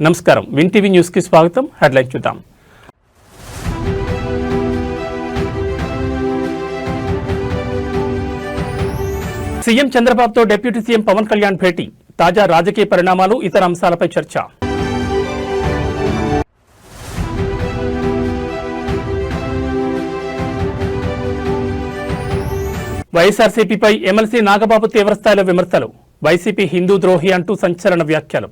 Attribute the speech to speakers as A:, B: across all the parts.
A: నమస్కారం, win TV news కి స్వాగతం. హెడ్లైన్ చూద్దాం. సీఎం చంద్రబాబుతో డిప్యూటీ సీఎం పవన్ కళ్యాణ్ భేటీ, తాజా రాజకీయ పరిణామాలు, ఇతర అంశాలపై చర్చ. వైఎస్ఆర్సీపీపై ఎమ్మెల్సీ నాగబాబు తీవ్రస్థాయిలో విమర్శలు, వైసీపీ హిందూ ద్రోహి అంటూ సంచలన వ్యాఖ్యలు.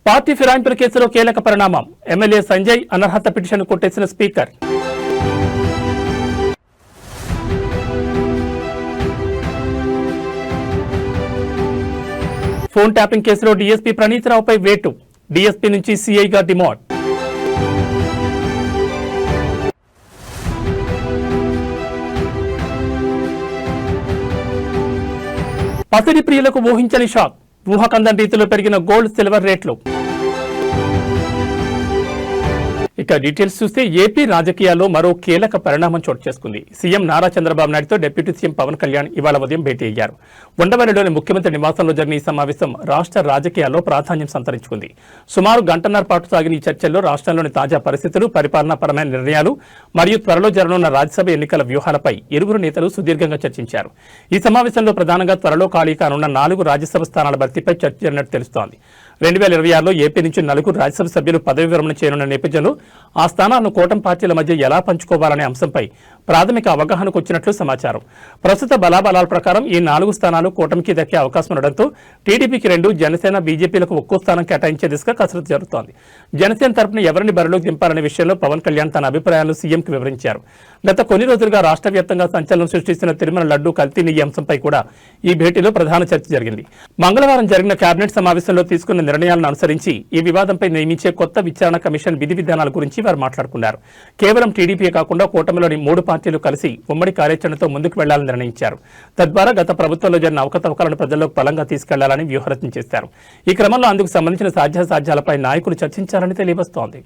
A: పార్టీ ఫిరాయింపుల కేసులో కీలక పరిణామం, ఎమ్మెల్యే సంజయ్ అనర్హత పిటిషన్ కొట్టేసిన స్పీకర్. ఫోన్ ట్యాపింగ్ కేసులో డీఎస్పీ ప్రణీతరావుపై వేటు, డీఎస్పీ నుంచి సీఐగా డిమాండ్. పసిడి ప్రియులకు ఊహించని షాక్, ఊహకందని రీతిలో పెరిగిన గోల్డ్ సిల్వర్ రేట్లు. ఇక డీటెయిల్స్ చూస్తే ఏపీ రాజకీయాల్లో మరో కీలక పరిణామం చోటు చేసుకుంది. సీఎం నారా చంద్రబాబు నాయుడుతో డిప్యూటీ సీఎం పవన్ కళ్యాణ్ ఇవాళ ఉదయం భేటీ అయ్యారు. ఉండవల్లిలోని ముఖ్యమంత్రి నివాసంలో జరిగిన ఈ సమావేశం రాష్ట్ర రాజకీయాల్లో ప్రాధాన్యం సంతరించుకుంది. సుమారు గంటన్నర పాటు సాగిన ఈ చర్చల్లో రాష్ట్రంలోని తాజా పరిస్థితులు, పరిపాలనాపరమైన నిర్ణయాలు మరియు త్వరలో జరగనున్న రాజ్యసభ ఎన్నికల వ్యూహాలపై ఇరువురు నేతలు సుదీర్ఘంగా చర్చించారు. ఈ సమావేశంలో ప్రధానంగా త్వరలో ఖాళీ కానున్న 4 రాజ్యసభ స్థానాల భర్తీపై చర్చ జరిగినట్టు తెలుస్తోంది. 2026లో ఏపీ నుంచి 4 రాజ్యసభ సభ్యులు పదవి విరమణ చేయనున్న నేపథ్యంలో ఆ స్థానాలను కూటమి పార్టీల మధ్య ఎలా పంచుకోవాలనే అంశంపై ప్రాథమిక అవగాహనకు వచ్చినట్లు సమాచారం. ప్రస్తుత బలాబలాల ప్రకారం ఈ 4 స్థానాలు కూటమికి దక్కే అవకాశం ఉండడంతో టీడీపీకి 2, జనసేన, బీజేపీలకు ఒక్కో స్థానం కేటాయించే దిశగా కసరత్తు జరుగుతోంది. జనసేన తరపున ఎవరిని బరిలోకి దింపాలనే విషయంలో పవన్ కళ్యాణ్ తన అభిప్రాయాలను సీఎంకి వివరించారు. గత కొన్ని రోజులుగా రాష్ట్ర వ్యాప్తంగా సంచలనం సృష్టిస్తున్న తిరుమల లడ్డూ కల్తీ నెయ్యి అంశంపై కూడా ఈ భేటీలో ప్రధాన చర్చ జరిగింది. మంగళవారం జరిగిన కేబినెట్ సమావేశంలో తీసుకున్న నిర్ణయాలను అనుసరించి ఈ వివాదంపై నియమించే కొత్త విచారణ కమిషన్ విధి విధానాల గురించి వారు మాట్లాడుకున్నారు. కేవలం టీడీపీ కాకుండా కూటమిలోని 3 పార్టీలు కలిసి ఉమ్మడి కార్యాచరణతో ముందుకు వెళ్లాలని నిర్ణయించారు. తద్వారా గత ప్రభుత్వంలో జరిగిన అవకతవకలను ప్రజల్లోకి బలంగా తీసుకెళ్లాలని వ్యూహరచన చేశారు. ఈ క్రమంలో అందుకు సంబంధించిన సాధ్యాసాధ్యాలపై నాయకులు చర్చించారని తెలియవస్తోంది.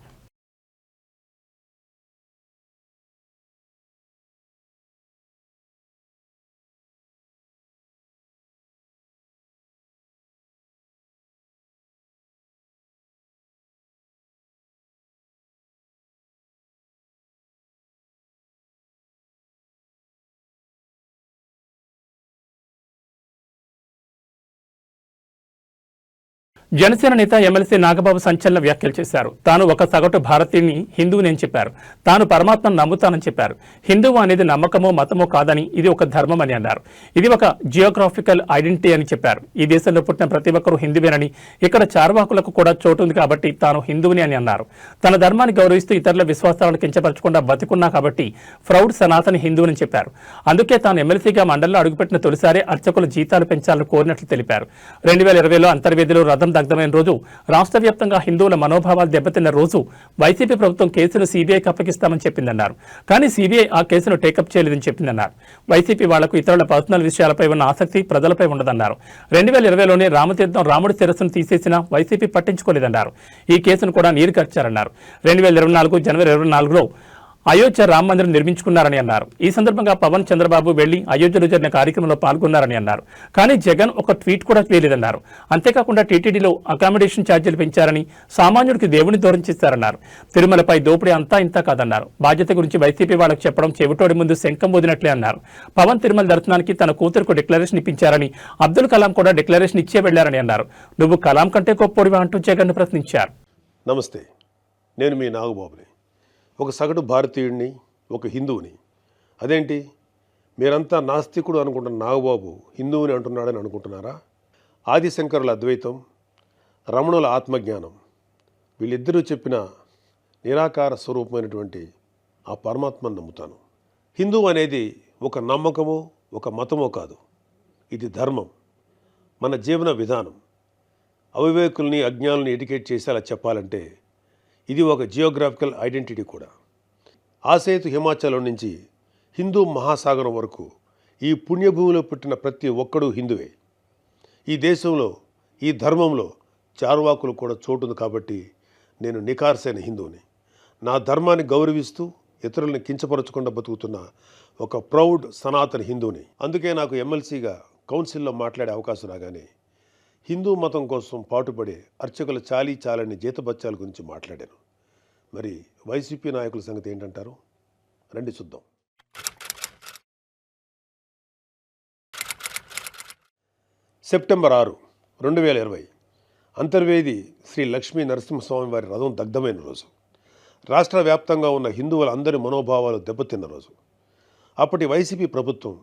A: జనసేన నేత ఎమ్మెల్సీ నాగబాబు సంచలన వ్యాఖ్యలు చేశారు. తాను ఒక సగటు భారతీయుని, హిందువుని అని చెప్పారు. తాను పరమాత్మను నమ్ముతానని చెప్పారు. హిందువు అనేది నమ్మకమో మతమో కాదని, ఇది ఒక ధర్మం అని అన్నారు. ఇది ఒక జియోగ్రాఫికల్ ఐడెంటిటీ అని చెప్పారు. ఈ దేశంలో పుట్టిన ప్రతి ఒక్కరూ హిందువేనని, ఇక్కడ చార్వాకులకు కూడా చోటు ఉంది కాబట్టి తాను హిందువుని అని అన్నారు. తన ధర్మాన్ని గౌరవిస్తూ ఇతరుల విశ్వాసాలను కించపరచకుండా బతికున్నా కాబట్టి ప్రౌఢ్ సనాతన హిందువుని చెప్పారు. అందుకే తాను ఎమ్మెల్సీగా మండలిలో అడుగుపెట్టిన తొలిసారి అర్చకుల జీతాలు పెంచాలని కోరినట్లు తెలిపారు. 2020లో అంతర్వేదిలో రథం దగ్ధమైన రోజు, రాష్ట్ర వ్యాప్తంగా హిందువుల మనోభావాలు దెబ్బతిన్న రోజు వైసీపీ ప్రభుత్వం కేసును సీబీఐకి అప్పగిస్తామని చెప్పిందన్నారు. కానీ సీబీఐ ఆ కేసును టేకప్ చేయలేదని చెప్పిందన్నారు. వైసీపీ వాళ్లకు ఇతరుల పర్సనల్ విషయాలపై ఉన్న ఆసక్తి ప్రజలపై ఉండదన్నారు. 2020లోనే రామతీర్థం రాముడి శిరస్సును తీసేసినా వైసీపీ పట్టించుకోలేదన్నారు. ఈ కేసును కూడా నీరు కర్చారన్నారు. 2024 జనవరి 24లో అయోధ్య రామ మందిరం నిర్మించుకున్నారని అన్నారు. ఈ సందర్భంగా పవన్, చంద్రబాబు వెళ్లి అయోధ్యలో జరిగిన కార్యక్రమంలో పాల్గొన్నారని అన్నారు. కానీ జగన్ ఒక ట్వీట్ కూడా చేయలేదన్నారు. అంతేకాకుండా టీటీడీలో అకామిడేషన్ ఛార్జీలు పెంచారని, సామాన్యుడికి దేవుని దూరం చేశారన్నారు. తిరుమలపై దోపిడీ అంతా ఇంతా కాదన్నారు. బాధ్యత గురించి వైసీపీ వాళ్ళకు చెప్పడం చెవిటోడి ముందు శంఖం వదినట్లే అన్నారు. పవన్ తిరుమల దర్శనానికి తన కూతురుకు డిక్లరేషన్ ఇప్పించారని, అబ్దుల్ కలాం కూడా డిక్లరేషన్ ఇచ్చే వెళ్లారని అన్నారు. నువ్వు కలాం కంటే గొప్పోడివా అంటూ జగన్ ప్రశ్నించారు.
B: నమస్తే, నేను మీ నాగబాబుని. ఒక సగటు భారతీయుడిని, ఒక హిందువుని. అదేంటి మీరంతా నాస్తికుడు అనుకుంటున్న నాగబాబు హిందువుని అంటున్నాడని అనుకుంటున్నారా? ఆదిశంకరుల అద్వైతం, రమణుల ఆత్మజ్ఞానం, వీళ్ళిద్దరూ చెప్పిన నిరాకార స్వరూపమైనటువంటి ఆ పరమాత్మను నమ్ముతాను. హిందువు అనేది ఒక నమ్మకమో ఒక మతమో కాదు, ఇది ధర్మం, మన జీవన విధానం. అవివేకుల్ని, అజ్ఞానుల్ని ఎడ్యుకేట్ చేసేలా చెప్పాలంటే ఇది ఒక జియోగ్రాఫికల్ ఐడెంటిటీ కూడా. ఆసేతు హిమాచలం నుంచి హిందూ మహాసాగరం వరకు ఈ పుణ్యభూమిలో పుట్టిన ప్రతి ఒక్కడూ హిందువే. ఈ దేశంలో, ఈ ధర్మంలో చార్వాకులు కూడా చోటుంది కాబట్టి నేను నికార్సైన హిందువుని. నా ధర్మాన్ని గౌరవిస్తూ ఇతరుల్ని కించపరచకుండా బతుకుతున్న ఒక ప్రౌడ్ సనాతన హిందూని. అందుకే నాకు ఎమ్మెల్సీగా కౌన్సిల్లో మాట్లాడే అవకాశం రాగానే హిందూ మతం కోసం పాటుపడే అర్చకుల చాలని జీతబత్యాల గురించి మాట్లాడాను. మరి వైసీపీ నాయకుల సంగతి ఏంటంటారు? రండి చూద్దాం. సెప్టెంబర్ 6, 2020 అంతర్వేది శ్రీ లక్ష్మీ నరసింహస్వామి వారి రథం దగ్ధమైన రోజు. రాష్ట్ర వ్యాప్తంగా ఉన్న హిందువులందరి మనోభావాలు దెబ్బతిన్న రోజు. అప్పటి వైసీపీ ప్రభుత్వం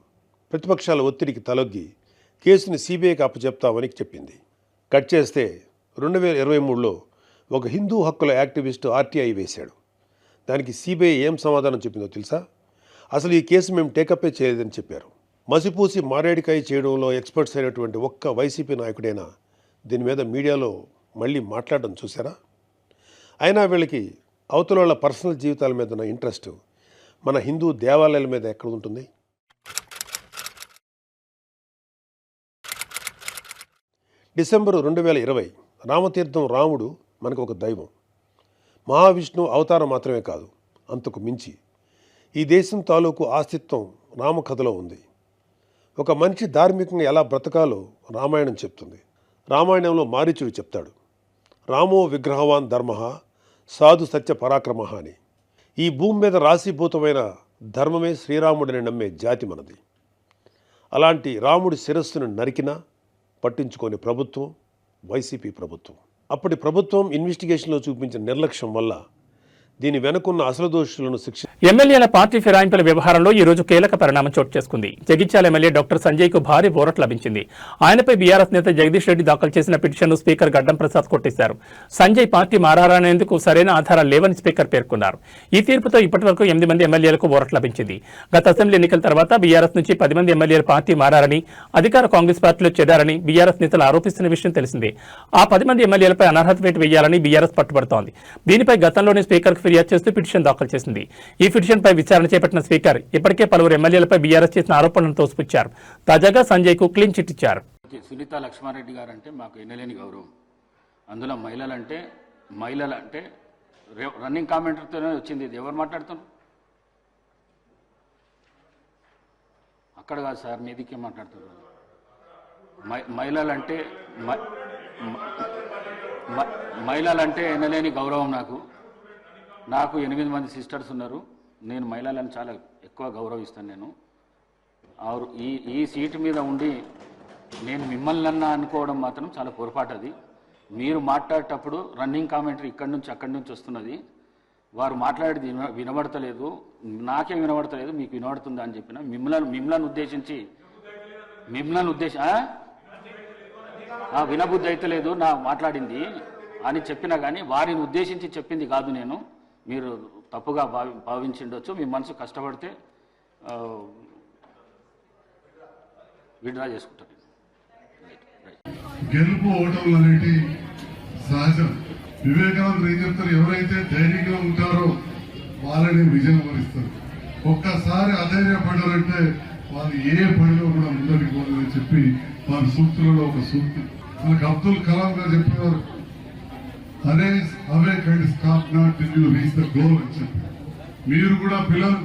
B: ప్రతిపక్షాల ఒత్తిడికి తలొగ్గి కేసుని సిబిఐకి అప్పచెప్తామని చెప్పింది. కట్ చేస్తే 2023లో ఒక హిందూ హక్కుల యాక్టివిస్టు ఆర్టీఐ వేశాడు. దానికి సిబిఐ ఏం సమాధానం చెప్పిందో తెలుసా? అసలు ఈ కేసు మేము టేకప్పే చేయలేదని చెప్పారు. మసిపూసి మారేడికాయ చేయడంలో ఎక్స్పర్ట్స్ అయినటువంటి ఒక్క వైసీపీ నాయకుడైనా దీని మీద మీడియాలో మళ్ళీ మాట్లాడడం చూసారా? అయినా వీళ్ళకి అవతల వాళ్ళ పర్సనల్ జీవితాల మీద ఉన్న ఇంట్రెస్ట్ మన హిందూ దేవాలయాల మీద ఎక్కడ ఉంటుంది? డిసెంబర్ 2020 రామతీర్థం రాముడు మనకు ఒక దైవం. మహావిష్ణువు అవతారం మాత్రమే కాదు, అంతకు మించి ఈ దేశం తాలూకు ఆస్తిత్వం రామకథలో ఉంది. ఒక మనిషి ధార్మికంగా ఎలా బ్రతకాలో రామాయణం చెప్తుంది. రామాయణంలో మారీచుడు చెప్తాడు, రామో విగ్రహవాన్ ధర్మ సాధు సత్య పరాక్రమ అని. ఈ భూమి మీద రాశీభూతమైన ధర్మమే శ్రీరాముడిని నమ్మే జాతి మనది. అలాంటి రాముడి శిరస్సును నరికినా పట్టించుకోని ప్రభుత్వం వైసీపీ ప్రభుత్వం. అప్పటి ప్రభుత్వం ఇన్వెస్టిగేషన్లో చూపించిన నిర్లక్ష్యం వల్ల దీని వెనుకున్న అసలు దోషులను
A: ఎమ్మెల్యేల పార్టీ ఫిరాయింపుల వ్యవహారంలో ఈ రోజు కీలక పరిణామం చోటు చేసుకుంది. జగిత్యాల ఎమ్మెల్యే డాక్టర్ సంజయ్కు భారీ ఊరట లభించింది. ఆయనపై బీఆర్ఎస్ నేత జగదీష్ రెడ్డి దాఖలు చేసిన పిటిషన్ను స్పీకర్ గడ్డం ప్రసాద్ కొట్టేశారు. సంజయ్ పార్టీ మారారనేందుకు సరైన ఆధారాలు లేవని స్పీకర్ పేర్కొన్నారు. ఈ తీర్పుతో ఇప్పటివరకు 8 మంది ఎమ్మెల్యేలకు ఊరట లభించింది. గత అసెంబ్లీ ఎన్నికల తర్వాత బీఆర్ఎస్ నుంచి 10 మంది ఎమ్మెల్యేలు పార్టీ మారారని, అధికార కాంగ్రెస్ పార్టీలో చేరారని బీఆర్ఎస్ నేతలు ఆరోపిస్తున్న విషయం తెలిసిందే. ఆ 10 మంది ఎమ్మెల్యేలపై అనర్హత వేటు వేయాలని బీఆర్ఎస్ పట్టుబడుతోంది. దీనిపై గతంలోనే స్పీకర్ ఫిర్యాదు చేస్తూ పిటిషన్ దాఖలు చేసింది. ఈ పిటిషన్పై విచారణ చేపట్టిన స్పీకర్ ఇప్పటికే పలువురు ఎమ్మెల్యేలపై బీఆర్ఎస్ చేసిన ఆరోపణలను తోసిపుచ్చారు. తాజాగా సంజయ్కు క్లీన్ చిట్ ఇచ్చారు.
C: సునీత లక్ష్మారెడ్డి గారు అంటే మాకు ఎన్నలేని గౌరవం. అందులో మహిళలంటే రన్నింగ్ కామెంటర్తోనే వచ్చింది. ఇది ఎవరు మాట్లాడుతున్నారు? అక్కడ కాదు సార్, మీదికే మాట్లాడుతున్నారు. మహిళలంటే ఎన్నలేని గౌరవం నాకు 8 మంది సిస్టర్స్ ఉన్నారు. నేను మహిళలను చాలా ఎక్కువ గౌరవిస్తాను. నేను ఈ సీటు మీద ఉండి నేను మిమ్మల్ని అనుకోవడం మాత్రం చాలా పొరపాటు. అది మీరు మాట్లాడేటప్పుడు రన్నింగ్ కామెంటరీ ఇక్కడి నుంచి అక్కడి నుంచి వస్తున్నది. వారు మాట్లాడేది వినబడతలేదు, నాకే వినబడతలేదు, మీకు వినబడుతుందా అని చెప్పిన. మిమ్మల్ని ఉద్దేశించి వినబుద్ధి అయితే లేదు నా మాట్లాడింది అని చెప్పినా కానీ వారిని ఉద్దేశించి చెప్పింది కాదు. నేను మీరు తప్పుగా భావించిండొచ్చు. మీ మనసు కష్టపడితే విడ్రా చేసుకుంటారు.
D: గెలుపు ఓటములు అనేటి సహజం. వివేకానంద ఏం చెప్తారు, ఎవరైతే ధైర్యంగా ఉంటారో వాళ్ళని విజయం వరిస్తారు. ఒక్కసారి అధైర్యపడ్డారంటే వాళ్ళు ఏ పనిలో కూడా ముందరికి పోదని చెప్పి వారి సూక్తులలో ఒక సూక్తి మనకు అబ్దుల్ కలాం గారు చెప్పేవారు, అవే కైండ్ stop not till you reach the goal అని చెప్పి. మీరు కూడా పిల్లలు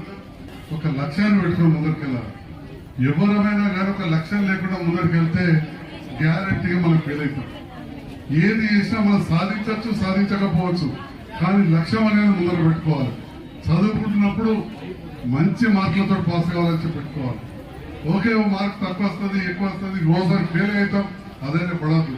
D: ఒక లక్ష్యాన్ని పెట్టుకుని ముందరికెళ్ళాలి. ఎవరైనా కానీ ఒక లక్ష్యం లేకుండా ముందరికెళ్తే గ్యారంటీగా మనం ఫెయిల్ అవుతాం. ఏది చేసినా మనం సాధించవచ్చు, సాధించకపోవచ్చు, కానీ లక్ష్యం అనేది ముందర పెట్టుకోవాలి. చదువుకుంటున్నప్పుడు మంచి మార్కులతో పాస్ కావాలని చెప్పి పెట్టుకోవాలి. ఓకే, మార్క్ తక్కువ వస్తుంది, ఎక్కువ వస్తుంది, రోజు ఫెయిల్ అవుతాం, అదైనా పడద్దు.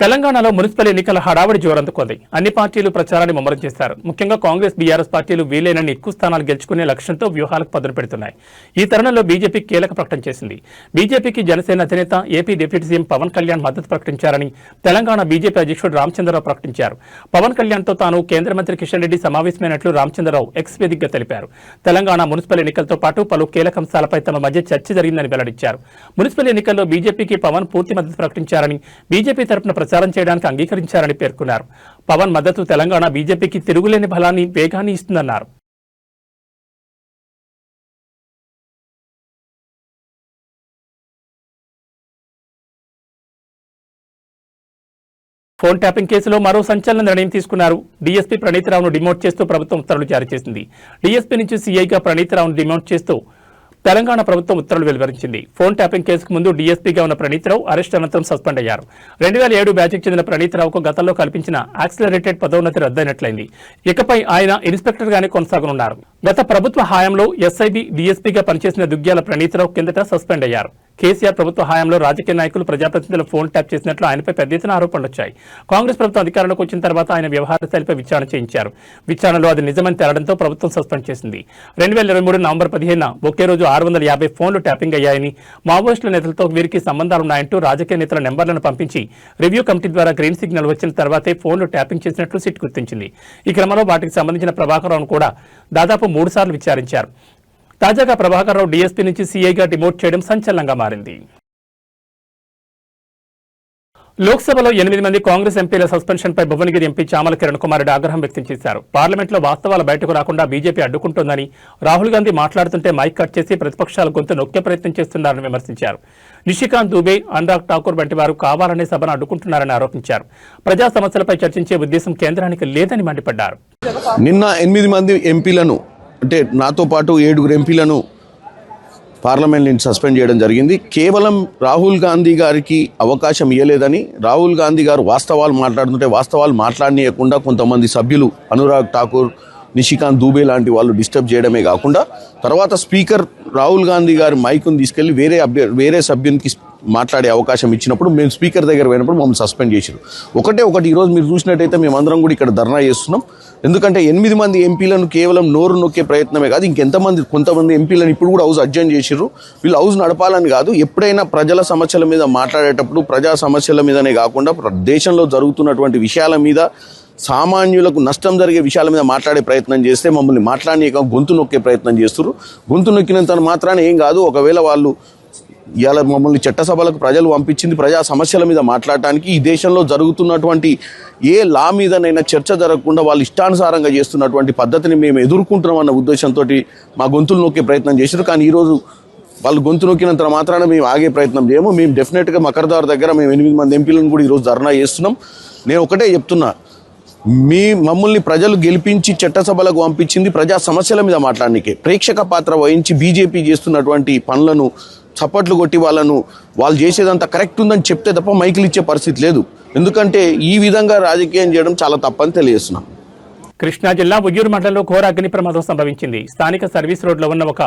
A: తెలంగాణలో మున్సిపల్ ఎన్నికల హడావుడి జోరందుకుంది. అన్ని పార్టీలు ప్రచారాన్ని ముమ్మరం చేశారు. ముఖ్యంగా కాంగ్రెస్, బీఆర్ఎస్ పార్టీలు వీలైనన్ని ఎక్కువ స్థానాలు గెలుచుకునే లక్ష్యంతో వ్యూహాలకు పదును పెడుతున్నాయి. ఈ తరుణంలో బీజేపీ కీలక ప్రకటన చేసింది. బీజేపీకి జనసేన అధినేత AP deputy CM Pawan Kalyan మద్దతు ప్రకటించారని తెలంగాణ బీజేపీ అధ్యక్షుడు రామచంద్రరావు ప్రకటించారు. పవన్ కళ్యాణ్తో తాను కేంద్ర మంత్రి కిషన్ రెడ్డి సమావేశమైనట్లు రామచంద్రరావు ఎక్స్ వేదికగా తెలిపారు. తెలంగాణ మున్సిపల్ ఎన్నికలతో పాటు పలు కీలక అంశాలపై తమ మధ్య చర్చ జరిగిందని వెల్లడించారు. మున్సిపల్ ఎన్నికల్లో బీజేపీకి పవన్ పూర్తి మద్దతు ప్రకటించారని, బీజేపీ తరపున ప్రచారం చేయడానికి అంగీకరించారని పేర్కొన్నారు. పవన్ మద్దతు తెలంగాణ బీజేపీకి తిరుగులేని బలాన్ని, వేగాన్ని ఇస్తుందన్నారు. ఫోన్ ట్యాపింగ్ కేసులో మరో సంచలన నిర్ణయం తీసుకున్నారు. డీఎస్పీ ప్రణీతరావును డిమోట్ చేస్తూ ప్రభుత్వం ఉత్తర్వులు జారీ చేసింది. డీఎస్పీ నుంచి సీఐగా ప్రణీతరావును డిమోట్ చేస్తూ తెలంగాణ ప్రభుత్వం ఉత్తర్వులు వెలువరించింది. ఫోన్ ట్యాపింగ్ కేసుకు ముందు డీఎస్పీగా ఉన్న ప్రణీతరావు అరెస్ట్ అనంతరం సస్పెండ్ అయ్యారు. 2007 బ్యాచ్కి చెందిన ప్రణీతరావుకు గతంలో కల్పించిన యాక్సిలరేటెడ్ పదోన్నతి రద్దయినట్లయింది. ఇకపై ఆయన ఇన్స్పెక్టర్గానే కొనసాగనున్నారు. గత ప్రభుత్వ హయాంలో ఎస్ఐబి డీఎస్పీగా పనిచేసిన దుగ్గ్యాల ప్రణీతరావు కిందట సస్పెండ్ అయ్యారు. కేసీఆర్ ప్రభుత్వ హయాంలో రాజకీయ నాయకులు ప్రజాప్రతినిధుల ఫోన్ ట్యాప్ చేసినట్లు ఆయనపై పెద్ద ఎత్తున ఆరోపణలు వచ్చాయి. కాంగ్రెస్ ప్రభుత్వం అధికారంలోకి వచ్చిన తర్వాత ఆయన వ్యవహార శైలిపై విచారణ చేయించారు. విచారణలో అది నిజమని తేలడంతో ప్రభుత్వం సస్పెండ్ చేసింది. 2023 నవంబర్ 15న ఒకే రోజు 650 ఫోన్లు ట్యాపింగ్ అయ్యాయని, మావోయిస్టుల నేతలతో వీరికి సంబంధాలున్నాయంటూ రాజకీయ నేతల నెంబర్లను పంపించి రివ్యూ కమిటీ ద్వారా గ్రీన్ సిగ్నల్ వచ్చిన తర్వాతే ఫోన్లు ట్యాపింగ్ చేసినట్లు సిట్ గుర్తించింది. ఈ క్రమంలో వాటికి సంబంధించిన ప్రభాకర్ కూడా దాదాపు 3 సార్లు విచారించారు. తాజాగా ప్రభాకర్ రావు డీఎస్పీ నుంచి సీఐగా డిమోట్ చేయడం సంచలనంగా మారింది. లోక్సభలో 8 మంది కాంగ్రెస్ ఎంపీల సస్పెన్షన్పై భువనగిరి ఎంపీ చామల కిరణ్ కుమార్ రెడ్డి ఆగ్రహం వ్యక్తం చేశారు. పార్లమెంట్లో వాస్తవాలు బయటకు రాకుండా బీజేపీ అడ్డుకుంటోందని, రాహుల్ గాంధీ మాట్లాడుతుంటే మైక్ కట్ చేసి ప్రతిపక్షాల గొంతు నొక్కే ప్రయత్నం చేస్తున్నారని విమర్శించారు. నిషికాంత్ దుబే, అనురాగ్ ఠాకూర్ వంటి వారు కావాలనే సభను అడ్డుకుంటున్నారని ఆరోపించారు. ప్రజా సమస్యలపై చర్చించే ఉద్దేశం కేంద్రానికి లేదని మండిపడ్డారు.
E: నిన్న 8 మంది ఎంపీలను, అంటే నాతో పాటు 7 ఎంపీలను పార్లమెంట్ నుంచి సస్పెండ్ చేయడం జరిగింది. కేవలం రాహుల్ గాంధీ గారికి అవకాశం ఇవ్వలేదని, రాహుల్ గాంధీ గారు వాస్తవాలు మాట్లాడుతుంటే వాస్తవాలు మాట్లాడనీయకుండా కొంతమంది సభ్యులు అనురాగ్ ఠాకూర్, నిషికాంత్ దూబే లాంటి వాళ్ళు డిస్టర్బ్ చేయడమే కాకుండా తర్వాత స్పీకర్ రాహుల్ గాంధీ గారి మైకును తీసుకెళ్లి వేరే సభ్యునికి మాట్లాడే అవకాశం ఇచ్చినప్పుడు మేము స్పీకర్ దగ్గర పోయినప్పుడు మమ్మల్ని సస్పెండ్ చేశారు. ఒకటి ఈరోజు మీరు చూసినట్టయితే మేమందరం కూడా ఇక్కడ ధర్నా చేస్తున్నాం. ఎందుకంటే 8 మంది ఎంపీలను కేవలం నోరు నొక్కే ప్రయత్నమే కాదు, కొంతమంది ఎంపీలను ఇప్పుడు కూడా హౌస్ అడ్జర్న్ చేసిర్రు. వీళ్ళు హౌస్ నడపాలని కాదు, ఎప్పుడైనా ప్రజల సమస్యల మీద మాట్లాడేటప్పుడు ప్రజా సమస్యల మీదనే కాకుండా దేశంలో జరుగుతున్నటువంటి విషయాల మీద, సామాన్యులకు నష్టం జరిగే విషయాల మీద మాట్లాడే ప్రయత్నం చేస్తే మమ్మల్ని మాట్లాడనీయక గొంతు నొక్కే ప్రయత్నం చేస్తున్నారు. గొంతు నొక్కినంత మాత్రాన ఏం కాదు. ఒకవేళ వాళ్ళు ఇవాళ మమ్మల్ని చట్టసభలకు ప్రజలు పంపించింది ప్రజా సమస్యల మీద మాట్లాడటానికి, ఈ దేశంలో జరుగుతున్నటువంటి ఏ లా మీదనైనా చర్చ జరగకుండా వాళ్ళు ఇష్టానుసారంగా చేస్తున్నటువంటి పద్ధతిని మేము ఎదుర్కొంటున్నామన్న ఉద్దేశంతో మా గొంతులు నొక్కే ప్రయత్నం చేశారు. కానీ ఈరోజు వాళ్ళు గొంతు నొక్కినంత మాత్రాన మేము ఆగే ప్రయత్నం చేయము. మేము డెఫినెట్గా మకర్దార్ దగ్గర మేము 8 మంది ఎంపీలను కూడా ఈరోజు ధర్నా చేస్తున్నాం. నేను ఒకటే చెప్తున్నా, మమ్మల్ని ప్రజలు గెలిపించి చట్టసభలకు పంపించింది ప్రజా సమస్యల మీద మాట్లాడడానికి. ప్రేక్షక పాత్ర వహించి బీజేపీ చేస్తున్నటువంటి పనులను చప్పట్లు కొట్టి వాళ్ళు చేసేదంతా కరెక్ట్ ఉందని చెప్తే తప్ప మైకులు ఇచ్చే పరిస్థితి లేదు. ఎందుకంటే ఈ విధంగా రాజకీయం చేయడం చాలా తప్పని తెలియజేస్తున్నాం.
A: కృష్ణా జిల్లా ఉయ్యూరు మండలంలో ఘోర అగ్ని ప్రమాదం సంభవించింది. స్థానిక సర్వీస్ రోడ్లో ఉన్న ఒక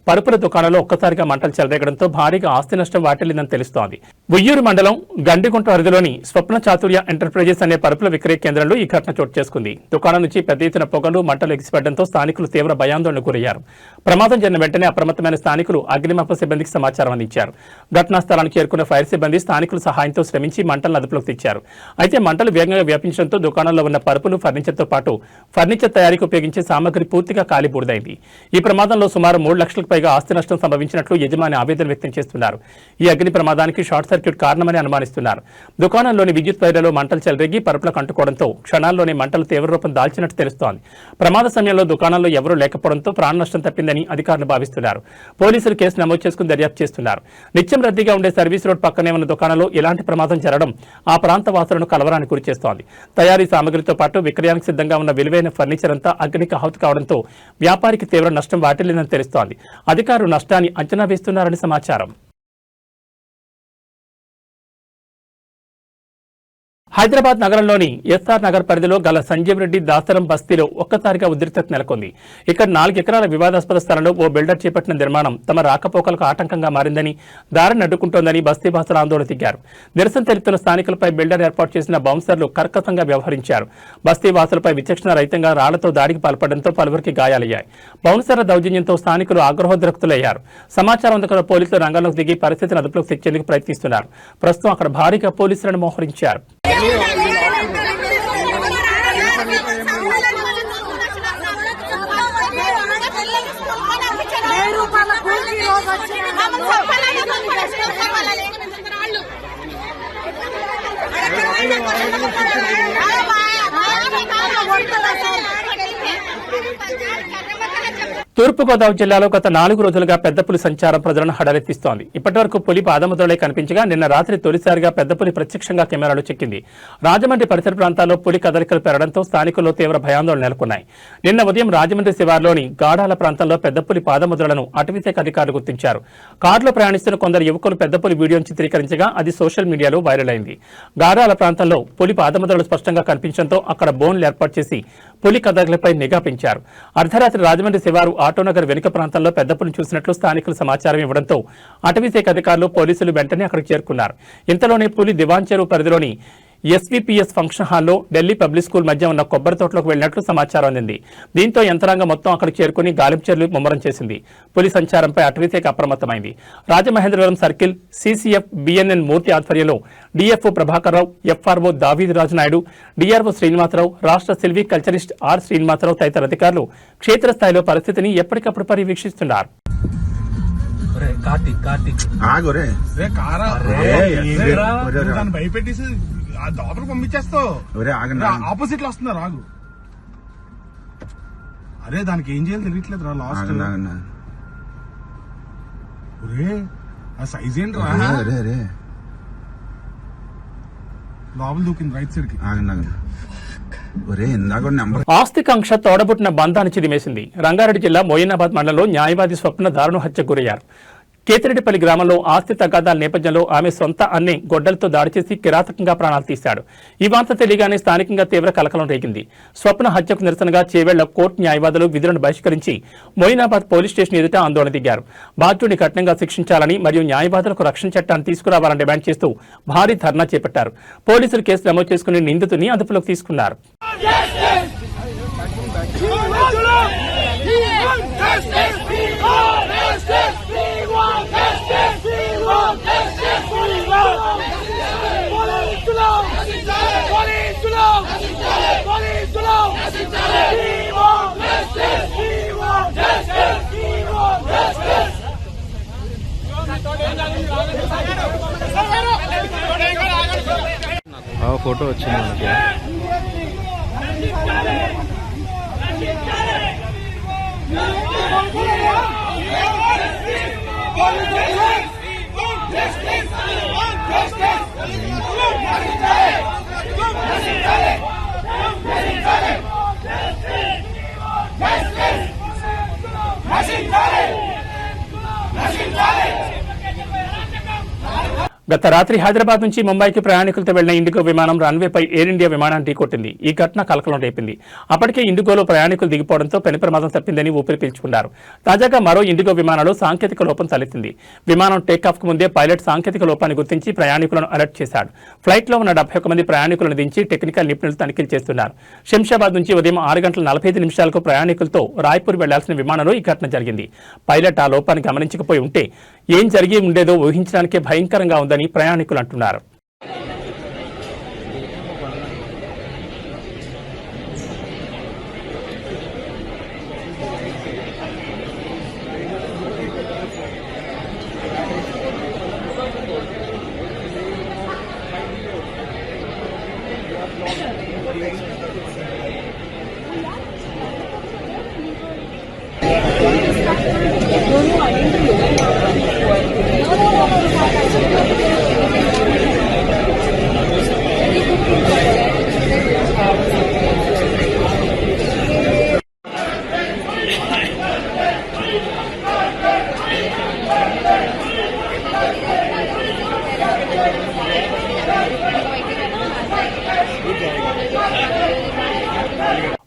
A: పరుపుల దుకాణంలో ఒక్కసారిగా మంటలు చెలరేగడంతో భారీగా ఆస్తి నష్టం వాటిల్లిందని తెలుస్తోంది. ఉయ్యూరు మండలం గండిగుంట పరిధిలోని స్వప్న చాతుర్య ఎంటర్ప్రైజెస్ అనే పరుపుల విక్రయ కేంద్రంలో ఈ ఘటన చోటు చేసుకుంది. దుకాణం నుంచి పెద్ద ఎత్తున పొగలు, మంటలు ఎగిసిపడడంతో స్థానికులు తీవ్ర భయాందోళనకు గురయ్యారు. ప్రమాదం జరిగిన వెంటనే అప్రమత్తమైన స్థానికులు అగ్నిమాపక సిబ్బందికి సమాచారం అందించారు. ఘటనా స్థలానికి చేరుకున్న ఫైర్ సిబ్బంది స్థానికుల సహాయంతో శ్రమించి మంటలను అదుపులోకి తెచ్చారు. అయితే మంటలు వేగంగా వ్యాపించడంతో దుకాణంలో ఉన్న పరుపులు, ఫర్నిచర్తో పాటు ఫర్నిచర్ తయారీకి ఉపయోగించే సామగ్రి పూర్తిగా కాలిబూడిదైంది. ఈ ప్రమాదంలో సుమారు 3 లక్షలకు పైగా ఆస్తి నష్టం సంభవించినట్లు యజమాని ఆవేదన వ్యక్తం చేస్తున్నారు. ఈ అగ్ని ప్రమాదానికి షార్ట్ సర్క్యూట్ కారణమని అనుమానిస్తున్నారు. దుకాణంలోని విద్యుత్ వైర్లలో మంటలు చెలరేగి పరుపులకు అంటుకోవడంతో క్షణాల్లోనే మంటలు తీవ్ర రూపం దాల్చినట్టు తెలుస్తోంది. ప్రమాద సమయంలో దుకాణంలో ఎవరూ లేకపోవడంతో ప్రాణ నష్టం తప్పిందని అధికారులు భావిస్తున్నారు. పోలీసులు కేసు నమోదు చేసుకుని దర్యాప్తు చేస్తున్నారు. నిత్యం రద్దీగా ఉండే సర్వీస్ రోడ్ పక్కనే ఉన్న దుకాణంలో ఇలాంటి ప్రమాదం జరగడం ఆ ప్రాంత వాసులను కలవరానికి గురిచేస్తోంది. తయారీ సామగ్రితో పాటు విక్రయానికి సిద్ధంగా ఉన్న విలువైన ఫర్నిచర్ అంతా అగ్నికి ఆహుతి కావడంతో వ్యాపారికి తీవ్ర నష్టం వాటిల్లిందని తెలుస్తోంది. అధికారులు నష్టాన్ని అంచనా వేస్తున్నారని సమాచారం. హైదరాబాద్ నగరంలోని ఎస్ఆర్ నగర్ పరిధిలో గల సంజీవ్ రెడ్డి దాసరం బస్తీలో ఒక్కసారిగా ఉద్రిక్తత నెలకొంది. ఇక్కడ 4 ఎకరాల వివాదాస్పద స్థలంలో ఓ బిల్డర్ చేపట్టిన నిర్మాణం తమ రాకపోకలకు ఆటంకంగా మారిందని, దారిని అడ్డుకుంటోందని బస్తీవాసులు ఆందోళన దిగారు. నిరసన తెలుపుతున్న స్థానికులపై బిల్డర్ ఏర్పాటు చేసిన బౌన్సర్లు కర్కశంగా వ్యవహరించారు. బస్తీవాసులపై విచక్షణ రహితంగా రాళ్లతో దాడికి పాల్పడడంతో పలువురికి గాయాలయ్యాయి. బౌన్సర్ల దౌర్జన్యంతో స్థానికులు ఆగ్రహోద్రక్తులయ్యారు. సమాచారం అందుకున్న పోలీసులు రంగంలోకి దిగి పరిస్థితిని అదుపులోకి తెచ్చేందుకు ప్రయత్నిస్తున్నారు. ప్రస్తుతం అక్కడ భారీగా పోలీసులను మోహరించారు. తూర్పుగోదావరి జిల్లాలో గత 4 రోజులుగా పెద్ద పులి సంచారం ప్రజలను హడలెత్తిస్తోంది. ఇప్పటివరకు పులి పాదముద్రలే కనిపించగా నిన్న రాత్రి తొలిసారిగా పెద్ద పులి ప్రత్యక్షంగా కెమెరాలో చిక్కింది. రాజమండ్రి పరిసర ప్రాంతాల్లో పులి కదలికలు పెరగడంతో స్థానికుల్లో తీవ్ర భయాందోళన నెలకొన్నాయి. నిన్న ఉదయం రాజమండ్రి శివార్లోని గాడాల ప్రాంతంలో పెద్ద పులి పాదముద్రలను అటవీశాఖ అధికారులు గుర్తించారు. కారులో ప్రయాణిస్తున్న కొందరు యువకులు పెద్ద పులి వీడియోను చిత్రీకరించగా అది సోషల్ మీడియాలో వైరల్ అయింది. గాడాల ప్రాంతంలో పులి పాదముద్రలు స్పష్టంగా కనిపించడంతో అక్కడ బోన్లు ఏర్పాటు చేసి పులి కదలికలపై నిఘా పెంచారు. అర్ధరాత్రి రాజమండ్రి శివారు ఆటోనగర్ వెనుక ప్రాంతంలో పెద్ద పులిని చూసినట్లు స్థానికులు సమాచారం ఇవ్వడంతో అటవీశాఖ అధికారులు పోలీసులు వెంటనే అక్కడికి చేరుకున్నారు. ఇంతలోనే పులి దివాన్ చెరువు పరిధిలోని ఎస్వీపీఎస్ ఫంక్షన్ హాల్లో ఢిల్లీ పబ్లిక్ స్కూల్ మధ్య ఉన్న కొబ్బరి తోటలోకి వెళ్లినట్లు సమాచారం అందింది. దీంతో యంత్రాంగం మొత్తం అక్కడికి చేరుకుని గాలింపు చర్యలు ముమ్మరం చేసింది. పులి సంచారంపై అటవీశాఖ అప్రమత్తమైంది. రాజమహేంద్రవరం సర్కిల్ సీసీఎఫ్ బిఎన్ఎన్ మూర్తి ఆధ్వర్యంలో డిఎఫ్ఓ ప్రభాకర్రావు, ఎఫ్ఆర్ఓ దావీద్ రాజు నాయుడు, డిఆర్ఓ శ్రీనివాసరావు, రాష్ట్ర సిల్వీ కల్చరిస్ట్ ఆర్ శ్రీనివాసరావు తదితర అధికారులు క్షేత్రస్థాయిలో పరిస్థితిని ఎప్పటికప్పుడు పర్యవేక్షిస్తున్నారు.
F: భయపెట్టేసి లోపలికి పంపించేస్తావు. ఆపోజిట్ లో వస్తున్నారు ఆగు. అరే దానికి ఏం చేయాలి తెలియట్లేదు రా. లాస్ట్ ఆ సైజ్ ఏంట్రా లోపల దూకింది రైట్ సైడ్ కి.
A: ఆస్తికాంక్ష తోడబుట్టిన బంధాన్ని చిదిమేసింది. రంగారెడ్డి జిల్లా మోయినాబాద్ మండలంలో న్యాయవాది స్వప్న దారుణ హత్యకు గురయ్యారు. కేతిరెడ్డిపల్లి గ్రామంలో ఆస్తి తగాదాల నేపథ్యంలో ఆమె సొంత అన్నే గొడ్డలతో దాడి చేసి కిరాతకంగా ప్రాణాలు తీశాడు. ఈ వార్త తెలియగానే స్థానికంగా తీవ్ర కలకలం రేగింది. స్వప్న హత్యకు నిరసనగా చేవెళ్ల కోర్టు న్యాయవాదులు విధులను బహిష్కరించి మోయినాబాద్ పోలీస్ స్టేషన్ ఎదుట ఆందోళన దిగారు. బాధ్యుడిని కఠినంగా శిక్షించాలని మరియు న్యాయవాదులకు రక్షణ చట్టాన్ని తీసుకురావాలని డిమాండ్ చేస్తూ భారీ ధర్నా చేపట్టారు. పోలీసులు కేసు నమోదు చేసుకుని నిందితుని అదుపులోకి తీసుకున్నారు.
G: ఫోటో వచ్చింది మనకి.
A: గత రాత్రి హైదరాబాద్ నుంచి ముంబైకి ప్రయాణికులతో వెళ్లిన ఇండిగో విమానం రన్వేపై ఎయిర్ ఇండియా విమానాన్ని ఢీకొట్టింది. ఈ ఘటన కలకలం రేపింది. అప్పటికే ఇండిగోలో ప్రయాణికులు దిగిపోవడంతో పెను ప్రమాదం తప్పిందని ఊపిరి పీల్చుకున్నారు. తాజాగా మరో ఇండిగో విమానంలో సాంకేతిక లోపం తలెత్తింది. విమానం టేకాఫ్కు ముందే పైలట్ సాంకేతిక లోపాన్ని గుర్తించి ప్రయాణికులను అలర్ట్ చేశాడు. ఫ్లైట్లో ఉన్న 71 మంది ప్రయాణికులను దించి టెక్నికల్ నిపుణులు తనిఖీలు చేస్తున్నారు. శంషాబాద్ నుంచి ఉదయం 6:45 రాయపూర్ వెళ్లాల్సిన విమానంలో ఈ ఘటన జరిగింది. పైలట్ ఆ లోపాన్ని గమనించకపోయి ఉంటే ఏం జరిగి ఉండేదో ఊహించడానికే భయంకరంగా ఉందని ప్రయాణికులు అంటున్నారు.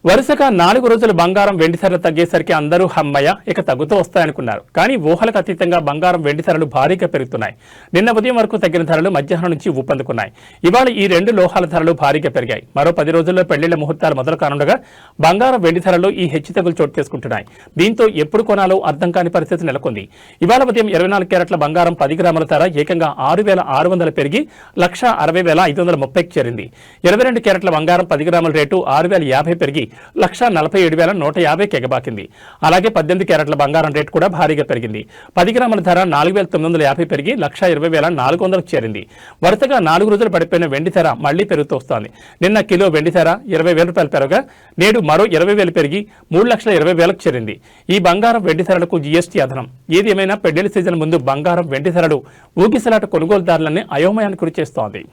A: వరుసగా 4 రోజులు బంగారం వెండి ధరలు తగ్గేసరికి అందరూ హమ్మయ్య ఇక తగ్గుతూ వస్తాయనుకున్నారు. కానీ ఊహలకు అతీతంగా బంగారం వెండి ధరలు భారీగా పెరుగుతున్నాయి. నిన్న ఉదయం వరకు తగ్గిన ధరలు మధ్యాహ్నం నుంచి ఊపందుకున్నాయి. ఇవాళ ఈ 2 లోహాల ధరలు భారీగా పెరిగాయి. మరో 10 రోజుల్లో పెళ్లిళ్ల ముహూర్తాలు మొదలు కానుండగా బంగారం వెండి ధరల్లో ఈ హెచ్చుతగ్గులు చోటు చేసుకుంటున్నాయి. దీంతో ఎప్పుడు కొనాలో అర్థం కాని పరిస్థితి నెలకొంది. ఇవాళ ఉదయం 24 క్యారెట్ల బంగారం 10 గ్రాముల ధర ఏకంగా 6,600 పెరిగి 1,60,530కి చేరింది. 22 క్యారెట్ల బంగారం 10 గ్రాముల రేటు 6,050 పెరిగి 1,47,150కి ఎగబాకింది. అలాగే 18 క్యారెట్ల బంగారం రేటు కూడా భారీగా పెరిగింది. 10 గ్రాముల ధర 4,950 పెరిగి 1,20,400కు చేరింది. వరుసగా 4 రోజులు పడిపోయిన వెండి ధర మళ్లీ పెరుగుతూ వస్తోంది. నిన్న కిలో వెండి ధర 20,000 పెరగగా నేడు మరో 20,000 పెరిగి 3,20,000కు చేరింది. ఈ బంగారం వెండి ధరలకు జీఎస్టీ అదనం. ఏది ఏమైనా పెళ్లిళ్ల సీజన్ ముందు బంగారం వెండి ధరలు ఊగిసలాట కొనుగోలుదారులని అయోమయానికి గురిచేస్తోంది.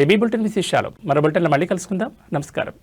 A: ఏబీ బులెటిన్ విశేషాలు మరో బులెటిన్లో మళ్ళీ కలుసుకుందాం. నమస్కారం.